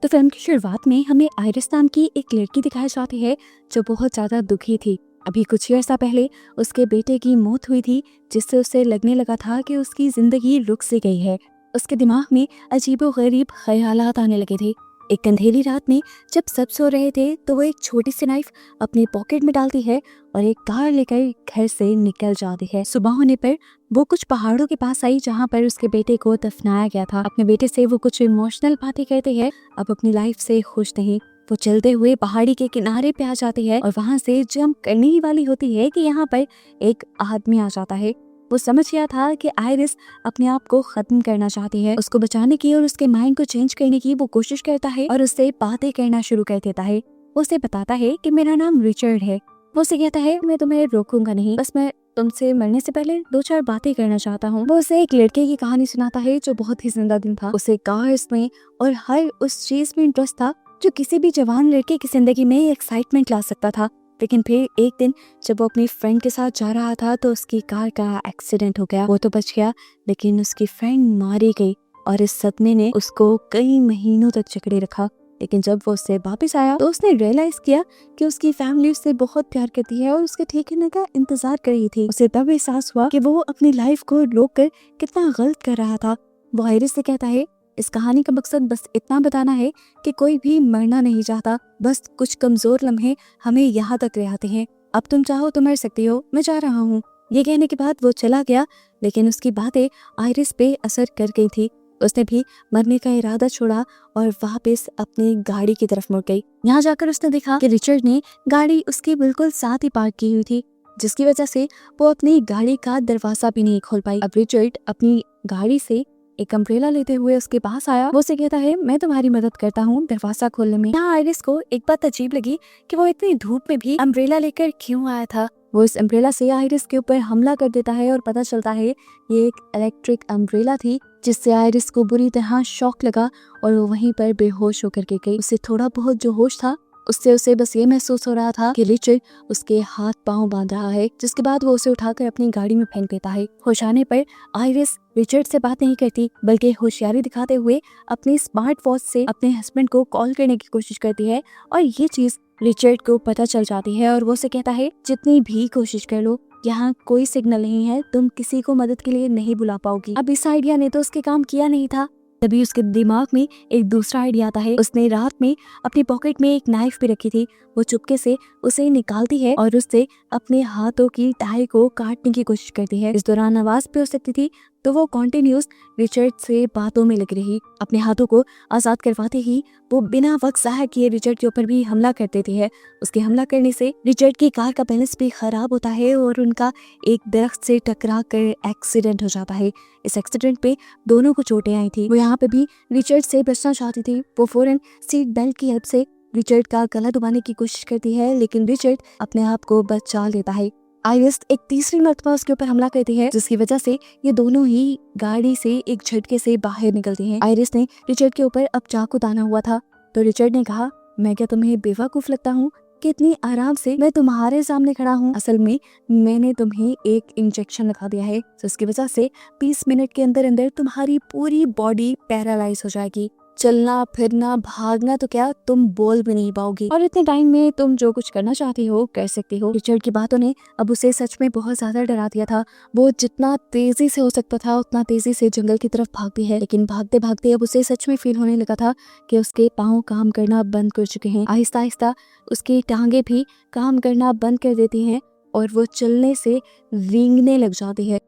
तो फिल्म की शुरुआत में हमें आइरिस नाम की एक लड़की दिखाई जाती है जो बहुत ज्यादा दुखी थी। अभी कुछ ही अर्सा पहले उसके बेटे की मौत हुई थी, जिससे उसे लगने लगा था कि उसकी जिंदगी रुक सी गई है। उसके दिमाग में अजीबोगरीब ख्यालात आने लगे थे। एक अंधेरी रात में जब सब सो रहे थे तो वो एक छोटी सी नाइफ अपनी पॉकेट में डालती है और एक कार लेकर घर से निकल जाती है। सुबह होने पर वो कुछ पहाड़ों के पास आई जहाँ पर उसके बेटे को दफनाया गया था। अपने बेटे से वो कुछ इमोशनल बातें कहते हैं। अब अपनी लाइफ से खुश नहीं, वो चलते हुए पहाड़ी के किनारे पे आ जाती है और वहाँ से जंप करने ही वाली होती है कि यहाँ पर एक आदमी आ जाता है। वो समझ गया था कि आइरिस अपने आप को खत्म करना चाहती है। उसको बचाने की और उसके माइंड को चेंज करने की वो कोशिश करता है और उससे बातें करना शुरू कर देता है। वो उसे बताता है कि मेरा नाम रिचर्ड है। वो उसे कहता है मैं तुम्हें रोकूंगा नहीं, बस मैं तुमसे मरने से पहले 2-4 बातें करना चाहता हूँ। वो उसे एक लड़के की कहानी सुनाता है जो बहुत ही जिंदा दिल था। उसे कार्स में और हर उस चीज में इंटरेस्ट था जो किसी भी जवान लड़के की जिंदगी में एक्साइटमेंट ला सकता था। लेकिन फिर एक दिन जब वो अपनी फ्रेंड के साथ जा रहा था तो उसकी कार का एक्सीडेंट हो गया। वो तो बच गया, लेकिन उसकी फ्रेंड मारी गई और इस सदमे ने उसको कई महीनों तक जकड़े रखा। लेकिन जब वो उससे वापस आया तो उसने रियलाइज किया कि उसकी फैमिली उससे बहुत प्यार करती है और उसके ठीक होने का इंतजार कर रही थी। उसे तब एहसास हुआ कि वो अपनी लाइफ को रोक कर कितना गलत कर रहा था। वो आइरिस से कहता है इस कहानी का मकसद बस इतना बताना है कि कोई भी मरना नहीं चाहता, बस कुछ कमजोर लम्हे हमें यहाँ तक ले आते हैं। अब तुम चाहो तो मर सकती हो, मैं जा रहा हूँ। ये कहने के बाद वो चला गया, लेकिन उसकी बातें आइरिस पे असर कर गई थी। उसने भी मरने का इरादा छोड़ा और वापस अपनी गाड़ी की तरफ मुड़ गई। यहाँ जाकर उसने देखा कि रिचर्ड ने गाड़ी उसके बिल्कुल साथ ही पार्क की हुई थी, जिसकी वजह से वो अपनी गाड़ी का दरवाजा भी नहीं खोल पाई। अब रिचर्ड अपनी गाड़ी से एक अम्ब्रेला लेते हुए उसके पास आया। वो उसे कहता है मैं तुम्हारी मदद करता हूँ दरवाजा खोलने में। यहाँ आइरिस को एक बात अजीब लगी कि वो इतनी धूप में भी अम्ब्रेला लेकर क्यों आया था। वो इस अम्ब्रेला से आइरिस के ऊपर हमला कर देता है और पता चलता है ये एक इलेक्ट्रिक अम्ब्रेला थी, जिससे आइरिस को बुरी तरह शॉक लगा और वो वहीं पर बेहोश होकर के गई। उसे थोड़ा बहुत जो होश था उससे उसे बस ये महसूस हो रहा था कि रिचर्ड उसके हाथ पांव बांध रहा है, जिसके बाद वो उसे उठाकर अपनी गाड़ी में फेंक देता है। होश आने पर आइरिस रिचर्ड से बात नहीं करती, बल्कि होशियारी दिखाते हुए अपनी स्मार्ट वॉच से अपने हस्बैंड को कॉल करने की कोशिश करती है और ये चीज रिचर्ड को पता चल जाती है और वो उसे कहता है जितनी भी कोशिश कर लो यहाँ कोई सिग्नल नहीं है, तुम किसी को मदद के लिए नहीं बुला पाओगी। अब इस आइडिया ने तो उसके काम किया नहीं था। तभी उसके दिमाग में एक दूसरा आइडिया आता है। उसने रात में अपनी पॉकेट में एक नाइफ भी रखी थी। वो चुपके से उसे निकालती है और उससे अपने हाथों की टाई को काटने की कोशिश करती है। इस दौरान आवाज भी हो सकती थी, तो वो कॉन्टिन्यूस रिचर्ड से बातों में लगी रही। अपने हाथों को आजाद करवाते ही वो बिना वक्त ज़ाया किए रिचर्ड के ऊपर भी हमला कर देती है। उसके हमला करने से रिचर्ड की कार का बैलेंस भी खराब होता है और उनका एक दरख्त से टकरा कर एक्सीडेंट हो जाता है। इस एक्सीडेंट पे दोनों को चोटें आई थी। वो यहाँ पे भी रिचर्ड से बचना चाहती थी। वो फौरन सीट बेल्ट की हेल्प से रिचर्ड का गला दबाने की कोशिश करती है, लेकिन रिचर्ड अपने आप को बचा लेता है। आइरिस एक तीसरी मर्तबा उसके ऊपर हमला करती है, जिसकी वजह से ये दोनों ही गाड़ी से एक झटके से बाहर निकलती हैं। आइरिस ने रिचर्ड के ऊपर अब चाकू ताना हुआ था, तो रिचर्ड ने कहा मैं क्या तुम्हें बेवकूफ लगता हूँ कि इतनी आराम से मैं तुम्हारे सामने खड़ा हूँ। असल में मैंने तुम्हें एक इंजेक्शन लगा दिया है, जिसकी वजह से 20 मिनट के अंदर अंदर तुम्हारी पूरी बॉडी पैरालाइज हो जाएगी। चलना फिरना भागना तो क्या, तुम बोल भी नहीं पाओगी और इतने टाइम में तुम जो कुछ करना चाहती हो कर सकती हो। रिचर्ड की बातों ने अब उसे सच में बहुत ज्यादा डरा दिया था। वो जितना तेजी से हो सकता था उतना तेजी से जंगल की तरफ भागती है, लेकिन भागते भागते अब उसे सच में फील होने लगा था कि उसके पाँव काम करना बंद कर चुके हैं। आहिस्ता आहिस्ता उसकी टांगे भी काम करना बंद कर देती हैं और वो चलने से रेंगने लग जाती है।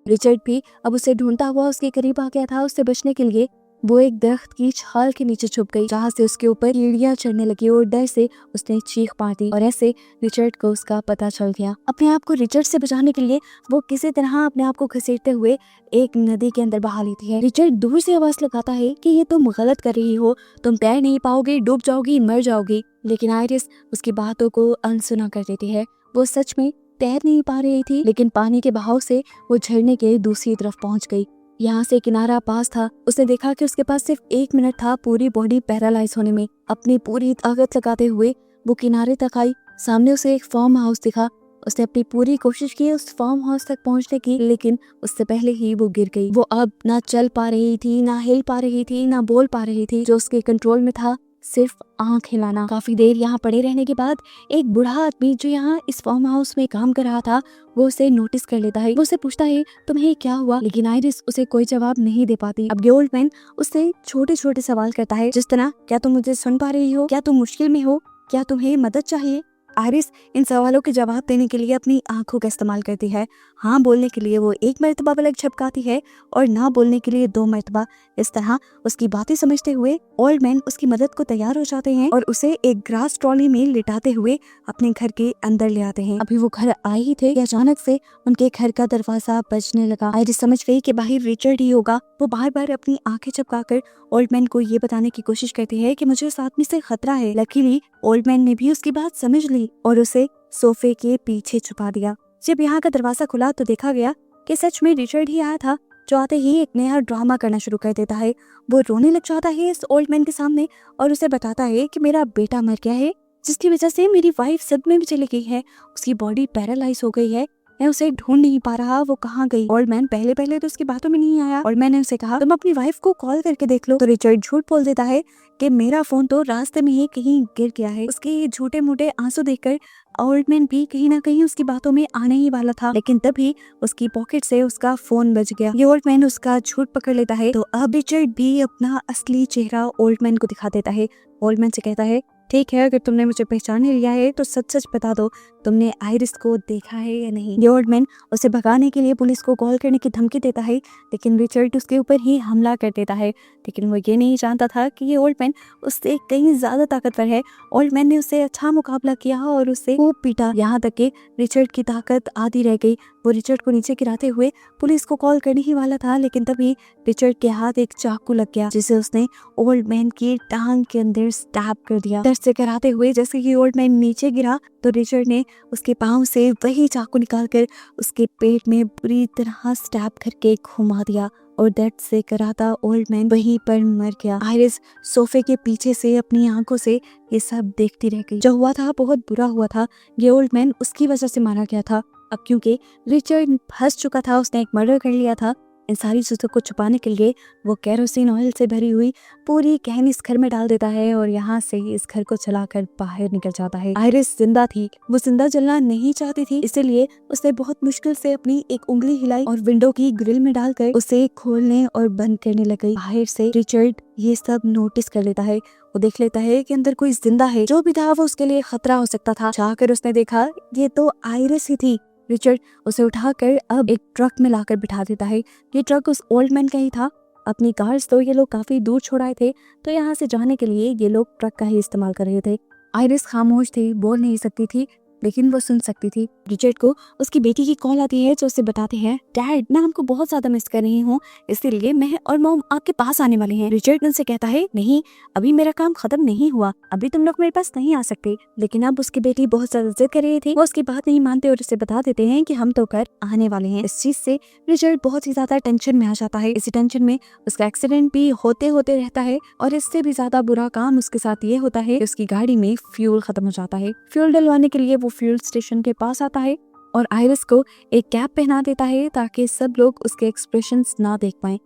रिचर्ड भी अब उसे ढूंढता हुआ उसके करीब आ गया था। उससे बचने के लिए वो एक दरख्त की छाल के नीचे छुप गई, जहाँ से उसके ऊपर कीड़ियां चढ़ने लगी और डर से उसने चीख मार दी और ऐसे रिचर्ड को उसका पता चल गया। अपने आप को रिचर्ड से बचाने के लिए वो किसी तरह अपने आप को घसीटते हुए एक नदी के अंदर बहा लेती है। रिचर्ड दूर से आवाज लगाता है कि ये तुम गलत कर रही हो, तुम तैर नहीं पाओगे, डूब जाओगी, मर जाओगी। लेकिन आइरिस उसकी बातों को अनसुना कर देती है। वो सच में तैर नहीं पा रही थी, लेकिन पानी के बहाव से वो झरने के दूसरी तरफ पहुंच गई। यहाँ से किनारा पास था। उसने देखा कि उसके पास सिर्फ 1 मिनट था पूरी बॉडी पैरालाइज होने में। अपनी पूरी ताकत लगाते हुए वो किनारे तक आई। सामने उसे एक फार्म हाउस दिखा, उसने अपनी पूरी कोशिश की उस फार्म हाउस तक पहुंचने की, लेकिन उससे पहले ही वो गिर गई। वो अब ना चल पा रही थी, ना हिल पा रही थी, ना बोल पा रही थी। जो उसके कंट्रोल में था सिर्फ आंख हिलाना। काफी देर यहाँ पड़े रहने के बाद एक बूढ़ा आदमी जो यहाँ इस फार्म हाउस में काम कर रहा था, वो उसे नोटिस कर लेता है। वो उसे पूछता है तुम्हें क्या हुआ, लेकिन आइरिस उसे कोई जवाब नहीं दे पाती। अब ये ओल्ड मैन उससे छोटे छोटे सवाल करता है, जिस तरह क्या तुम मुझे सुन पा रही हो, क्या तुम मुश्किल में हो, क्या तुम्हें मदद चाहिए। आइरिस इन सवालों के जवाब देने के लिए अपनी आंखों का इस्तेमाल करती है। हाँ बोलने के लिए वो 1 मरतबा पलक झपकाती है और ना बोलने के लिए 2 मरतबा। इस तरह उसकी बातें समझते हुए ओल्ड मैन उसकी मदद को तैयार हो जाते हैं और उसे एक ग्रास ट्रॉली में लिटाते हुए अपने घर के अंदर ले आते हैं। अभी वो घर आए ही थे कि अचानक से उनके घर का दरवाजा बजने लगा। आइरिस समझ गई कि बाहर रिचर्ड ही होगा। वो बार बार अपनी आंखें झपकाकर ओल्ड मैन को ये बताने की कोशिश करती है कि मुझे उस आदमी से खतरा है। लकीली ओल्ड मैन ने भी उसकी बात समझ ली और उसे सोफे के पीछे छुपा दिया। जब यहाँ का दरवाजा खुला तो देखा गया कि सच में रिचर्ड ही आया था, जो आते ही एक नया ड्रामा करना शुरू कर देता है। वो रोने लग जाता है इस ओल्ड मैन के सामने और उसे बताता है कि मेरा बेटा मर गया है, जिसकी वजह से मेरी वाइफ सदमे में चली गई है, उसकी बॉडी पैरालाइज हो गई है, मैं उसे ढूंढ नहीं पा रहा, वो कहाँ गई। ओल्ड मैन पहले पहले तो उसकी बातों में नहीं आया और मैंने उसे कहा तुम अपनी वाइफ को कॉल करके देख लो। तो रिचर्ड झूठ बोल देता है कि मेरा फोन तो रास्ते में ही कहीं गिर गया है। उसके झूठे मूठे आंसू देखकर ओल्ड मैन भी कहीं ना कहीं उसकी बातों में आने ही वाला था, लेकिन तभी उसकी पॉकेट से उसका फोन बज गया। ये ओल्ड मैन उसका झूठ पकड़ लेता है तो अब रिचर्ड भी अपना असली चेहरा ओल्ड मैन को दिखा देता है। ओल्ड मैन से कहता है ठीक है, अगर तुमने मुझे पहचान लिया है तो सच सच बता दो, तुमने आइरिस को देखा है या नहीं। ये ओल्ड मैन उसे भगाने के लिए पुलिस को कॉल करने की धमकी देता है, लेकिन रिचर्ड उसके ऊपर ही हमला कर देता है। लेकिन वो ये नहीं जानता था कि ये ओल्ड मैन उससे कहीं ज्यादा ताकतवर है। ओल्ड मैन ने उससे अच्छा मुकाबला किया और उससे खूब पीटा, यहाँ तक कि रिचर्ड की ताकत आधी रह गई। वो रिचर्ड को नीचे गिराते हुए पुलिस को कॉल करने ही वाला था, लेकिन तभी रिचर्ड के हाथ एक चाकू लग गया, जिसे उसने ओल्ड मैन की टांग के अंदर स्टैब कर दिया। दर्द से कराते हुए जैसे ही ओल्ड मैन नीचे गिरा तो रिचर्ड ने उसके पांव से वही चाकू निकालकर उसके पेट में बुरी तरह स्टैब करके घुमा दिया और दर्द से कराता ओल्ड मैन वहीं पर मर गया। आइरिस सोफे के पीछे से अपनी आंखों से ये सब देखती रह गई। जो हुआ था बहुत बुरा हुआ था। ये ओल्ड मैन उसकी वजह से मारा गया था। अब क्योंकि रिचर्ड फंस चुका था, उसने एक मर्डर कर लिया था, इन सारी चीजों को छुपाने के लिए वो केरोसिन ऑयल से भरी हुई पूरी कैन इस घर में डाल देता है और यहाँ से इस घर को चलाकर बाहर निकल जाता है। आइरिस जिंदा थी, वो जिंदा जलना नहीं चाहती थी, इसलिए उसने बहुत मुश्किल से अपनी एक उंगली हिलाई और विंडो की ग्रिल में डालकर उसे खोलने और बंद करने लग गई। बाहर से रिचर्ड ये सब नोटिस कर लेता है। वो देख लेता है कि अंदर कोई जिंदा है। जो भी था वो उसके लिए खतरा हो सकता था। जाकर उसने देखा ये तो आइरिस ही थी। रिचर्ड उसे उठाकर अब एक ट्रक में लाकर बिठा देता है। ये ट्रक उस ओल्ड मैन का ही था। अपनी कार्स तो ये लोग काफी दूर छोड़ाए थे, तो यहाँ से जाने के लिए ये लोग ट्रक का ही इस्तेमाल कर रहे थे। आइरिस खामोश थी, बोल नहीं सकती थी, लेकिन वो सुन सकती थी। रिचर्ड को उसकी बेटी की कॉल आती है जो उसे बताते हैं डैड मैं आपको बहुत ज्यादा मिस कर रही हूँ, इसीलिए मैं और मॉम आपके पास आने वाले हैं। रिचर्ड उनसे कहता है नहीं, अभी मेरा काम खत्म नहीं हुआ, अभी तुम लोग मेरे पास नहीं आ सकते। लेकिन अब उसकी बेटी बहुत ज्यादा जिद कर रही थी। वो उसकी बात नहीं मानते और उसे बता देते हैं कि हम तो कर आने वाले हैं। इस चीज से रिचर्ड बहुत ही ज्यादा टेंशन में आ जाता है। इसी टेंशन में उसका एक्सीडेंट भी होते होते रहता है और इससे भी ज्यादा बुरा काम उसके साथ ये होता है कि उसकी गाड़ी में फ्यूल खत्म हो जाता है। फ्यूल डलवाने के लिए वो फ्यूल स्टेशन के पास आता है और आइरिस को एक कैप पहना देता है ताकि सब लोग उसके एक्सप्रेशंस ना देख पाएं।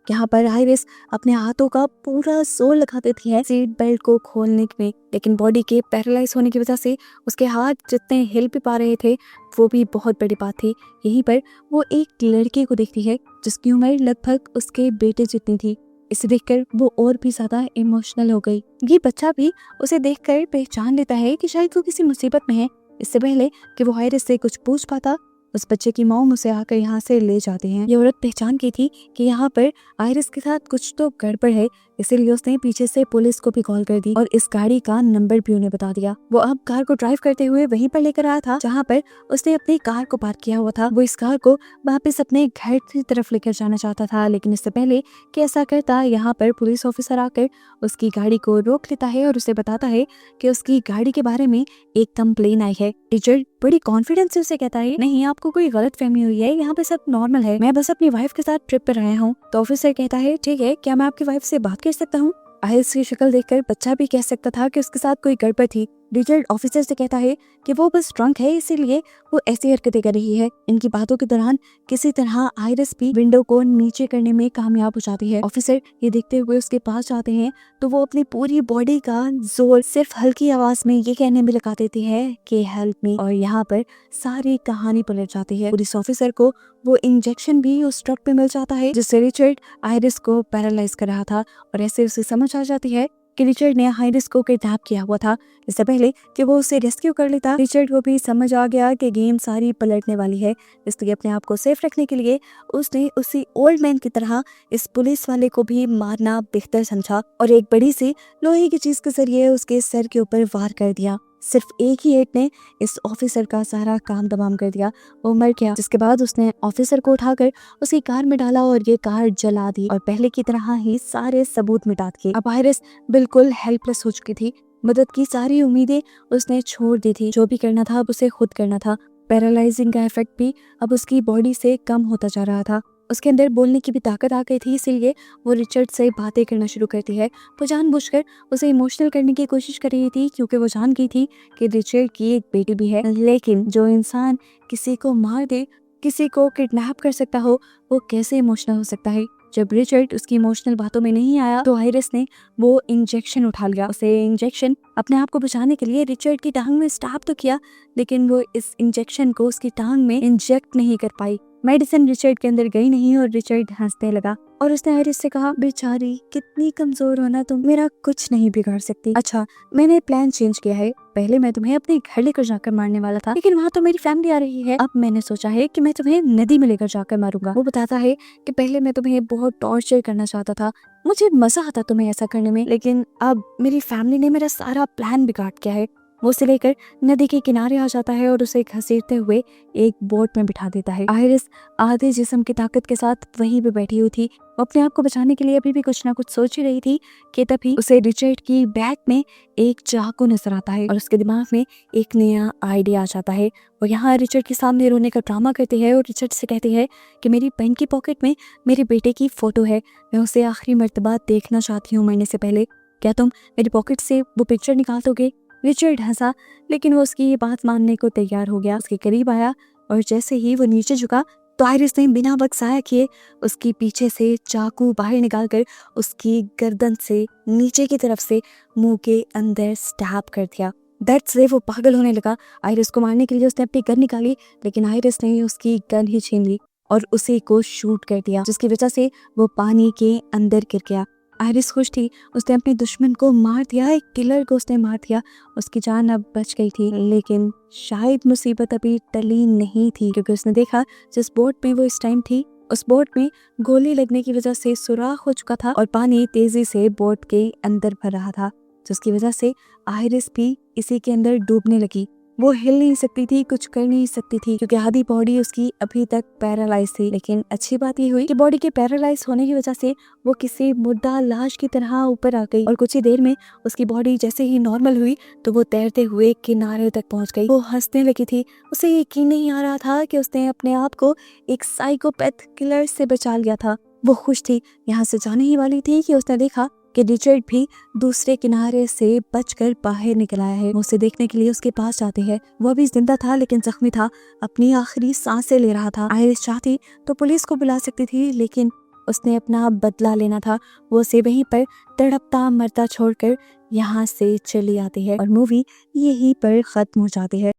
यहाँ पर आइरिस अपने हाथों का पूरा जोर लगा देती है सीट बेल्ट को खोलने में, लेकिन बॉडी के पैरालाइज होने की वजह से उसके हाथ जितने हिल भी पा रहे थे वो भी बहुत बड़ी बात थी। यहीं पर वो एक लड़के को देखती है जिसकी उम्र लगभग उसके बेटे जितनी थी। इसे देखकर वो और भी ज्यादा इमोशनल हो गई। ये बच्चा भी उसे देखकर पहचान लेता है कि शायद वो किसी मुसीबत में है। इससे पहले कि वो आइरिस से कुछ पूछ पाता, उस बच्चे की मॉम उसे आकर यहाँ से ले जाते हैं। ये औरत पहचान की थी कि यहाँ पर आइरिस के साथ कुछ तो गड़बड़ है, इसीलिए उसने पीछे से पुलिस को भी कॉल कर दी और इस गाड़ी का नंबर भी उन्हें बता दिया। वो अब कार को ड्राइव करते हुए वहीं पर लेकर आया था जहाँ पर उसने अपनी कार को पार्क किया हुआ था। वो इस कार को वापस अपने घर की तरफ लेकर जाना चाहता था, लेकिन इससे पहले कि ऐसा करता यहाँ पर पुलिस ऑफिसर आकर उसकी गाड़ी को रोक लेता है और उसे बताता है कि उसकी गाड़ी के बारे में एक कंप्लेन आई है। रिचर्ड बड़ी कॉन्फिडेंस से उसे कहता है नहीं, आपको कोई गलत फहमी हुई है, यहाँ पे सब नॉर्मल है, मैं बस अपनी वाइफ के साथ ट्रिप पर आया हूँ। तो ऑफिसर कहता है ठीक है, क्या मैं आपकी वाइफ से बात कर सकता हूँ। आइरिस की शक्ल देखकर बच्चा भी कह सकता था कि उसके साथ कोई गड़बड़ थी। रिचर्ड ऑफिसर से कहता है कि वो बस ड्रंक है, इसीलिए वो ऐसी हरकतें कर रही है। इनकी बातों के दौरान किसी तरह आयरिस भी विंडो को नीचे करने में कामयाब हो जाती है। ऑफिसर ये देखते हुए उसके पास जाते हैं तो वो अपनी पूरी बॉडी का जोर सिर्फ हल्की आवाज में ये कहने में लगा देती है कि हेल्प मी, और यहाँ पर सारी कहानी पलट जाती है। पुलिस ऑफिसर को वो इंजेक्शन भी उस ट्रक पे मिल जाता है जिससे रिचर्ड आयरिस को पैरालाइज कर रहा था, और ऐसे उसे समझ आ जाती है कि रिचर्ड ने आयरिस को किडनैप किया हुआ था। इससे पहले कि वो उसे रेस्क्यू कर लेता, रिचर्ड को भी समझ आ गया कि गेम सारी पलटने वाली है, इसलिए अपने आप को सेफ रखने के लिए उसने उसी ओल्ड मैन की तरह इस पुलिस वाले को भी मारना बेहतर समझा और एक बड़ी सी लोहे की चीज के जरिए उसके सर के ऊपर वार कर दिया। सिर्फ एक ही हिट ने इस ऑफिसर का सारा काम तमाम कर दिया, वो मर गया। जिसके बाद उसने ऑफिसर को उठाकर उसकी कार में डाला और ये कार जला दी और पहले की तरह ही सारे सबूत मिटा दिए। अब आयरिस बिल्कुल हेल्पलेस हो चुकी थी, मदद की सारी उम्मीदें उसने छोड़ दी थी, जो भी करना था अब उसे खुद करना था। पैरालाइजिंग का इफेक्ट भी अब उसकी बॉडी से कम होता जा रहा था, उसके अंदर बोलने की भी ताकत आ गई थी, इसीलिए वो रिचर्ड से बातें करना शुरू करती है। वो जानबूझकर उसे इमोशनल करने की कोशिश कर रही थी क्योंकि वो जान गई थी कि रिचर्ड की एक बेटी भी है, लेकिन जो इंसान किसी को मार दे, किसी को किडनैप कर सकता हो, वो कैसे इमोशनल हो सकता है। जब रिचर्ड उसकी इमोशनल बातों में नहीं आया तो आयरिस ने वो इंजेक्शन उठा लिया। उसे इंजेक्शन अपने आप को बचाने के लिए रिचर्ड की टांग में स्टैब तो किया, लेकिन वो इस इंजेक्शन को उसकी टांग में इंजेक्ट नहीं कर पाई। मेडिसिन रिचर्ड के अंदर गई नहीं और रिचर्ड हंसने लगा और उसने आयरिस से कहा, बेचारी कितनी कमजोर हो ना तुम, मेरा कुछ नहीं बिगाड़ सकती। अच्छा, मैंने प्लान चेंज किया है, पहले मैं तुम्हें अपने घर लेकर जाकर मारने वाला था, लेकिन वहाँ तो मेरी फैमिली आ रही है। अब मैंने सोचा है कि मैं तुम्हें नदी में लेकर जाकर मारूंगा। वो बताता है कि पहले मैं तुम्हें बहुत टॉर्चर करना चाहता था, मुझे मजा आता तुम्हें ऐसा करने में, लेकिन अब मेरी फैमिली ने मेरा सारा प्लान बिगाड़ दिया है। वो उसे लेकर नदी के किनारे आ जाता है और उसे घसीटते हुए एक बोट में बिठा देता है। आयरिस आधे जिस्म की ताकत के साथ वहीं पे बैठी हुई थी, वो अपने आप को बचाने के लिए अभी भी कुछ ना कुछ सोच ही रही थी कि तभी उसे रिचर्ड की बैग में एक चाकू नजर आता है और उसके दिमाग में एक नया आइडिया आ जाता है। वो यहाँ रिचर्ड के सामने रोने का ड्रामा करती है और रिचर्ड से कहती है कि मेरी पेन की पॉकेट में मेरे बेटे की फोटो है, मैं उसे आखिरी मर्तबा देखना चाहती हूँ मरने से पहले, क्या तुम मेरी पॉकेट से वो पिक्चर निकाल दोगे। रिचर्ड हंसा, लेकिन वो उसकी ये बात मानने को तैयार हो गया। उसके करीब आया और जैसे ही वो नीचे झुका तो आयरिस ने बिना वक्त ज़ाया किए उसकी पीछे से चाकू बाहर निकालकर उसकी गर्दन से नीचे की तरफ से मुंह के अंदर स्टैब कर दिया। दर्द से वो पागल होने लगा। आयरिस को मारने के लिए उसने अपनी गन निकाली, लेकिन आयरिस ने उसकी गन ही छीन ली और उसी को शूट कर दिया, जिसकी वजह से वो पानी के अंदर गिर गया। आयरिस खुश थी, उसने अपने दुश्मन को मार दिया, एक किलर को उसने मार दिया, उसकी जान अब बच गई थी। लेकिन शायद मुसीबत अभी टली नहीं थी, क्योंकि उसने देखा जिस बोट में वो इस टाइम थी उस बोट में गोली लगने की वजह से सुराख हो चुका था और पानी तेजी से बोट के अंदर भर रहा था, जिसकी वजह से आयरिस भी इसी के अंदर डूबने लगी। वो हिल नहीं सकती थी, कुछ कर नहीं सकती थी, क्योंकि आधी बॉडी उसकी अभी तक पैरालाइज थी। लेकिन अच्छी बात ये हुई कि बॉडी के पैरालाइज होने की वजह से वो किसी मुर्दा लाश की तरह ऊपर आ गई और कुछ ही देर में उसकी बॉडी जैसे ही नॉर्मल हुई तो वो तैरते हुए किनारे तक पहुंच गई। वो हंसने लगी थी, उसे यकीन नहीं आ रहा था कि उसने अपने आप को एक साइकोपैथ किलर से बचा लिया था। वो खुश थी, यहाँ से जाने ही वाली थी कि उसने देखा कि रिचर्ड भी दूसरे किनारे से बचकर बाहर निकल आया है। वो उसे देखने के लिए उसके पास जाते हैं। वो अभी जिंदा था लेकिन जख्मी था, अपनी आखिरी सांसें ले रहा था। आयरिस चाहती तो पुलिस को बुला सकती थी, लेकिन उसने अपना बदला लेना था। वो उसे वहीं पर तड़पता मरता छोड़कर यहाँ से चली आती है और मूवी यहीं पर खत्म हो जाती है।